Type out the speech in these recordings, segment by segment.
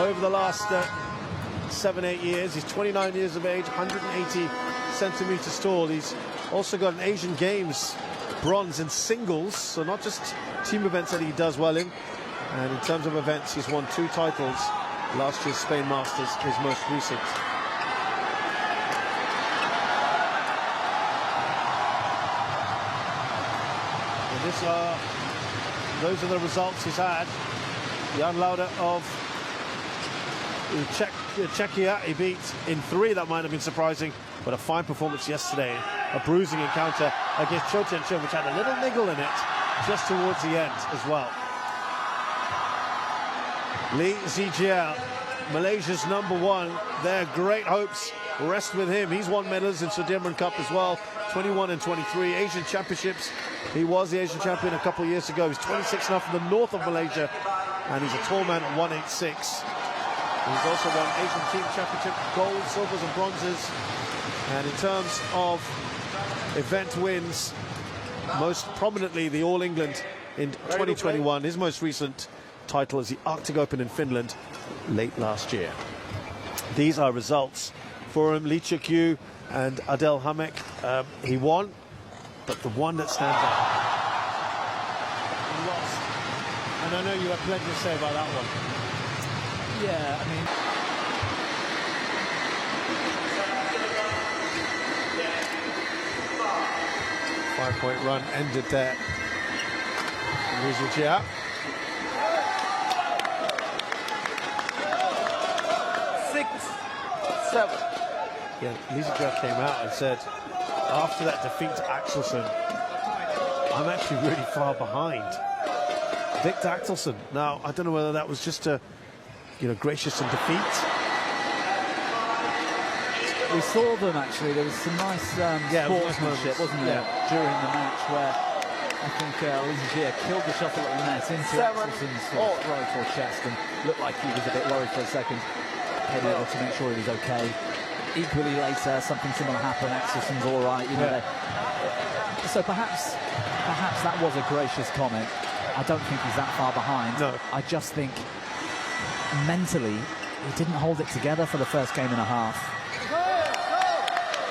over the last 7-8 years. He's 29 years of age, 180 centimeters tall. He's also got an Asian Games bronze in singles, so not just team events that he does well in. And in terms of events, he's won 2 titles. Last year's Spain Masters, his most recent. And those are the results he's had. Jan Lauda of Czechia, he beat in 3. That might have been surprising, but a fine performance yesterday. A bruising encounter against Cho Chen-Chen, which had a little niggle in it just towards the end as well. Lee Zijia, Malaysia's #1. Their great hopes rest with him. He's won medals in Sudirman Cup as well, 21 and 23. Asian Championships, he was the Asian champion a couple of years ago. He's 26 now from the north of Malaysia, and he's a tall man at 186. He's also won Asian Team Championship gold, silvers and bronzes. And in terms of event wins, most prominently the All England in 2021. His most recent title is the Arctic Open in Finland late last year. These are results for him. Lee Chuk-yu and Adel Hamek. He won, but the one that stands out, he lost. And I know you had plenty to say about that one. Yeah, I mean, 5-point run ended there. Lee Zijia. 6-7. Yeah, Lee Zijia came out and said, after that defeat to Axelsen, I'm actually really far behind Victor Axelsen. Now, I don't know whether that was just a, gracious in defeat. we saw them actually. There was some nice sportsmanship, wasn't there, during the match where I think Lee Zijia killed the shot at the net into Axelsen's throat or chest and looked like he was a bit worried for a second. Came over to make sure he was okay. Equally later, something similar happened. Axelsen's all right, So perhaps that was a gracious comment. I don't think he's that far behind. No. I just think mentally he didn't hold it together for the first game and a half.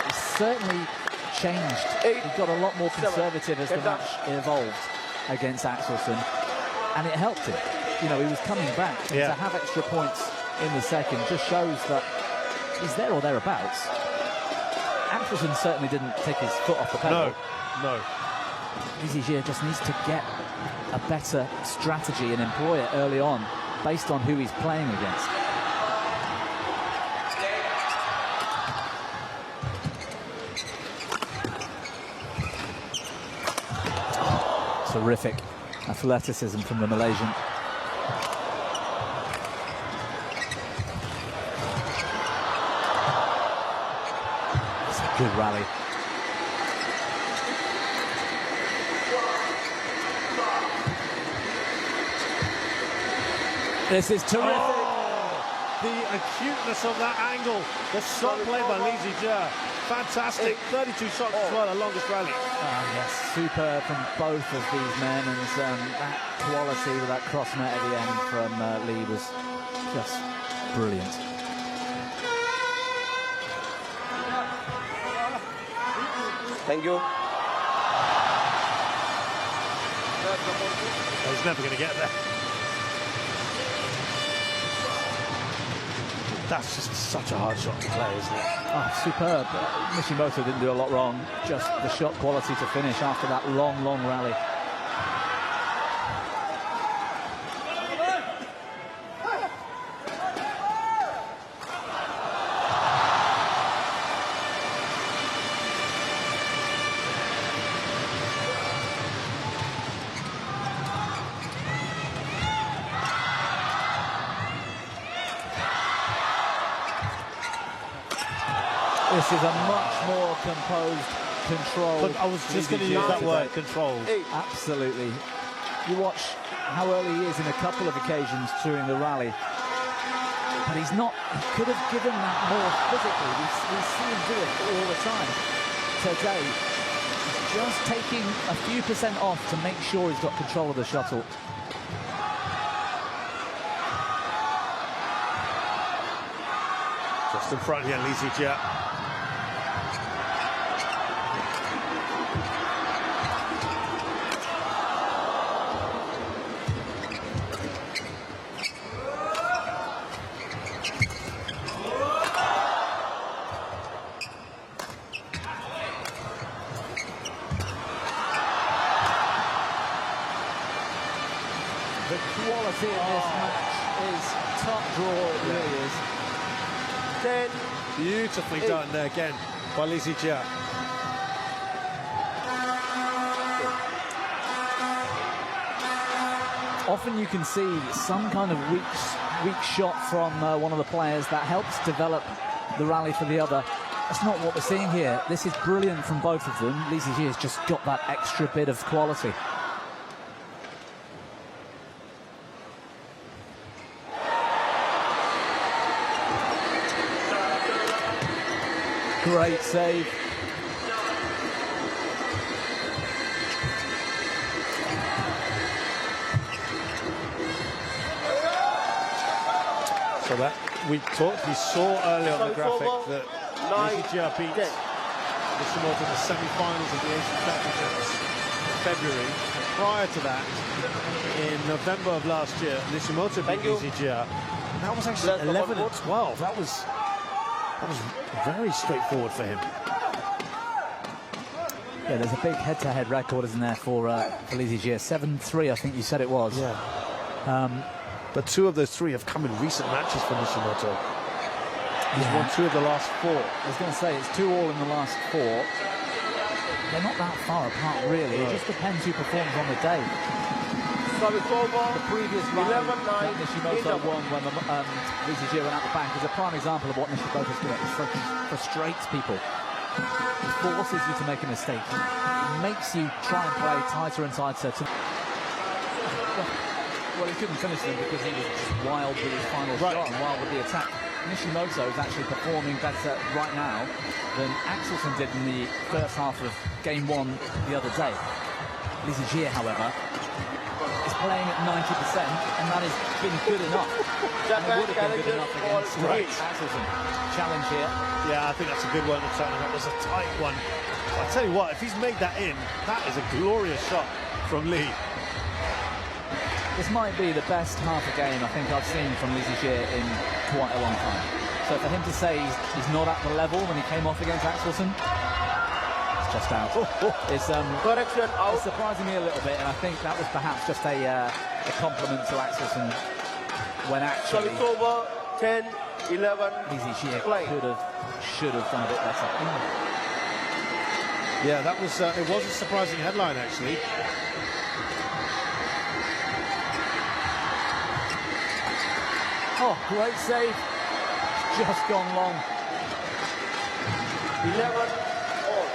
He certainly changed. He got a lot more conservative as the match evolved against Axelsen, and it helped him. He was coming back, and to have extra points in the second just shows that he's there or thereabouts. Axelsen certainly didn't take his foot off the pedal. No. Lee Zijia just needs to get a better strategy and employ it early on based on who he's playing against. Terrific athleticism from the Malaysian. It's a good rally. This is terrific. Oh, the acuteness of that angle. The shot played by Lee Zijia. Fantastic. 32 shots as well, the longest rally. Yes, superb from both of these men, and that quality with that cross net at the end from Lee was just brilliant. Thank you. He's never going to get there. That's just such a hard shot to play, isn't it? Oh, superb. Nishimoto didn't do a lot wrong. Just the shot quality to finish after that long, long rally. This is a much more composed, controlled. I was just going to use that word, controlled. Absolutely. You watch how early he is in a couple of occasions during the rally, but he's not. He could have given that more physically. We see him do it all the time. Today, he's just taking a few percent off to make sure he's got control of the shuttle. Just in front here, Li Zijie. The quality in this match is top draw, it really is. 10. Beautifully done there again by Li Zijie. Often you can see some kind of weak shot from one of the players that helps develop the rally for the other. That's not what we're seeing here. This is brilliant from both of them. Li Zijie has just got that extra bit of quality. Great save. So that we saw earlier on the graphic that Li Zijie beat Nishimoto in the semi-finals of the Asian Championships in February. And prior to that, in November of last year, Nishimoto beat Li Zijie. That was actually 11 and 12. That was very straightforward for him. Yeah, there's a big head-to-head record, isn't there, for Li Zijie? 7-3, I think you said it was. Yeah. But 2 of those 3 have come in recent matches for Nishimoto. He's won 2 of the last 4. I was going to say, it's 2 all in the last 4. They're not that far apart, really. It just depends who performs on the day. The previous round that Nishimoto won when Li Zijie went out the back is a prime example of what Nishimoto's doing. It frustrates people. It forces you to make a mistake. It makes you try and play tighter and tighter. Well, he couldn't finish them because he was just wild with his final shot and wild with the attack. Nishimoto is actually performing better right now than Axelsen did in the first half of game 1 the other day. Li Zijie, however, is playing at 90%, and that has been good enough. And it would have been good enough against Axelsen. Challenge here. Yeah, I think that's a good one. That was a tight one. I tell you what, if he's made that in, that is a glorious shot from Li. This might be the best half a game I think I've seen from Li Zijie in quite a long time. So for him to say he's not at the level when he came off against Axelsen, it's just out. It's surprising me a little bit, and I think that was perhaps just a compliment to Axelsen when actually So it's over. 10, 11. Li Zijie should have done a bit better. Yeah, that was it was a surprising headline actually. Oh, great save. Just gone long. 11 all.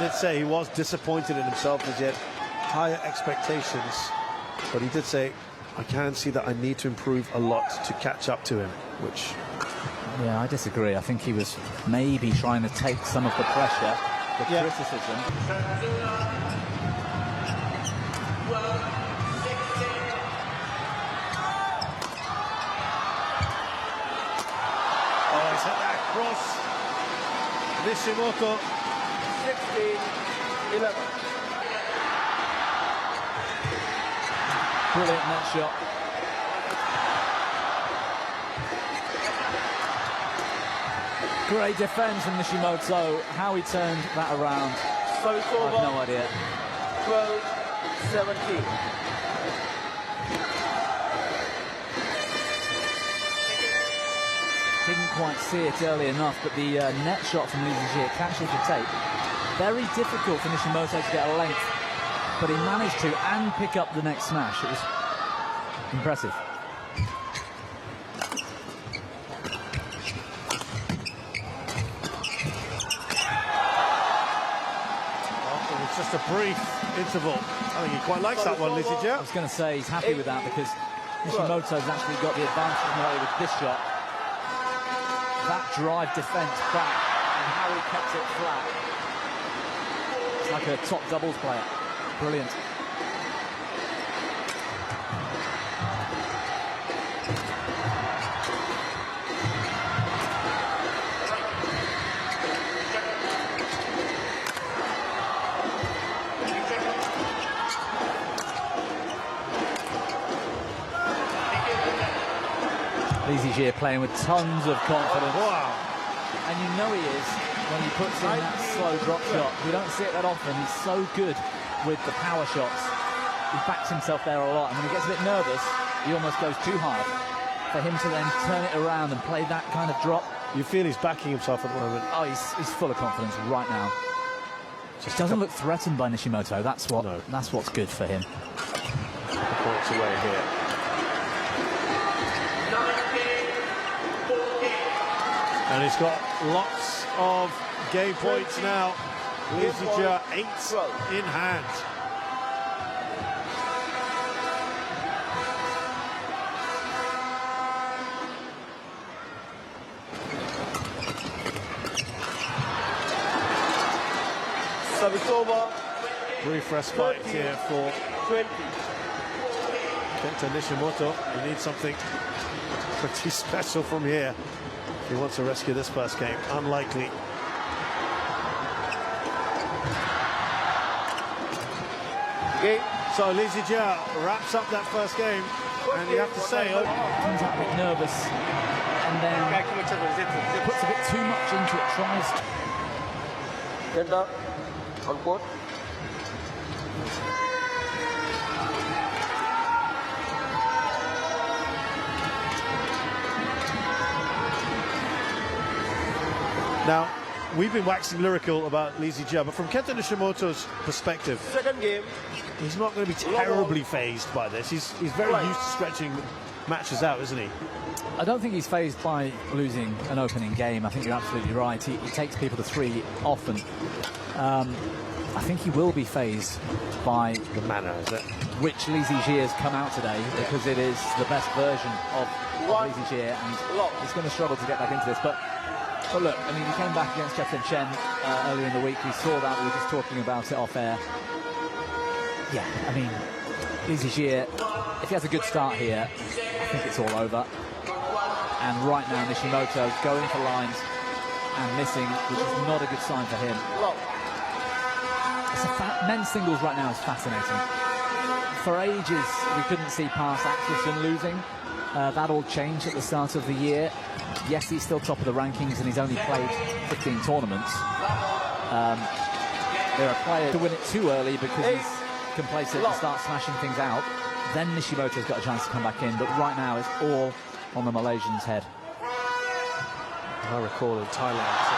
Did say he was disappointed in himself as yet higher expectations, but he did say, I can see that I need to improve a lot to catch up to him, which... Yeah, I disagree. I think he was maybe trying to take some of the pressure, the criticism. Cross. Nishimoto. 16-11. Brilliant net shot. Great defense from Nishimoto. How he turned that around, So it's over. I have no idea. 12-17. Didn't quite see it early enough, but the net shot from Li Zijie catches the tape. Very difficult for Nishimoto to get a length, but he managed to and pick up the next smash. It was impressive. It's just a brief interval. I think he quite likes that one, Li Zijie. I was going to say he's happy with that because Nishimoto's actually got the advantage with this shot. That drive defence back and how he kept it flat. It's like a top doubles player. Brilliant. Li Zijie playing with tons of confidence. Wow. And you know he is when he puts in that slow drop shot. We don't see it that often. He's so good with the power shots. He backs himself there a lot. And when he gets a bit nervous, he almost goes too hard. For him to then turn it around and play that kind of drop. You feel he's backing himself at the moment. Oh, he's full of confidence right now. Just doesn't look threatened by Nishimoto. That's what's good for him. Points away here. And he's got lots of game points now. Li Zijie 8 in hand. Service over. Brief respite here for 20. Kenta Nishimoto. He needs something pretty special from here if he wants to rescue this first game. Unlikely. Game. So Li Zijie wraps up that first game, and you have to say, Comes out a bit nervous and then puts a bit too much into it, tries to. Kenta on court. Now, we've been waxing lyrical about Li Zijie, but from Kenta Nishimoto's perspective, Second game. he's not going to be terribly phased by this. He's very used to stretching matches out, isn't he? I don't think he's phased by losing an opening game. I think you're absolutely right. He takes people to 3 often. I think he will be phased by The manner, is it? which Li Zijie has come out today, because it is the best version of Li Zijie, and he's going to struggle to get back into this. But look, I mean, he came back against Chen earlier in the week. We saw that. We were just talking about it off air. Yeah, I mean, Li Zijie, if he has a good start here, I think it's all over. And right now, Nishimoto's going for lines and missing, which is not a good sign for him. Men's singles right now is fascinating. For ages, we couldn't see past Axelsen losing. That all changed at the start of the year. Yes, he's still top of the rankings and he's only played 15 tournaments. There are players to win it too early because he's complacent and start smashing things out. Then Nishimoto's got a chance to come back in, but right now it's all on the Malaysian's head. I recall in Thailand.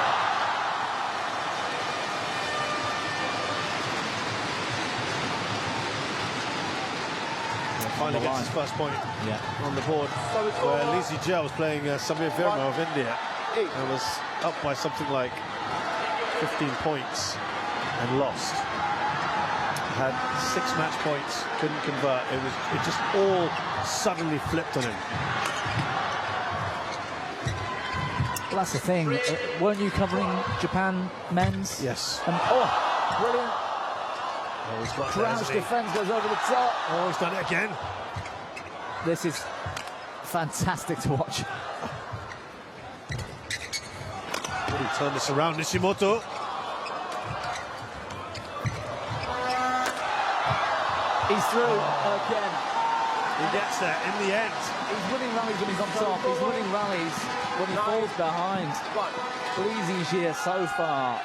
Finally gets his first point on the board, where Li Zijie was playing Samir Verma of India and was up by something like 15 points and lost. Had 6 match points, couldn't convert. It just all suddenly flipped on him. Well, that's the thing. Weren't you covering Japan men's? Yes. And brilliant. Crouch defense goes over the top. Oh, he's done it again. This is fantastic to watch. Will he turn this around, Nishimoto? He's through again. He gets there in the end. He's winning rallies when he's on top. He's winning rallies when he falls behind. Li Zijie so far.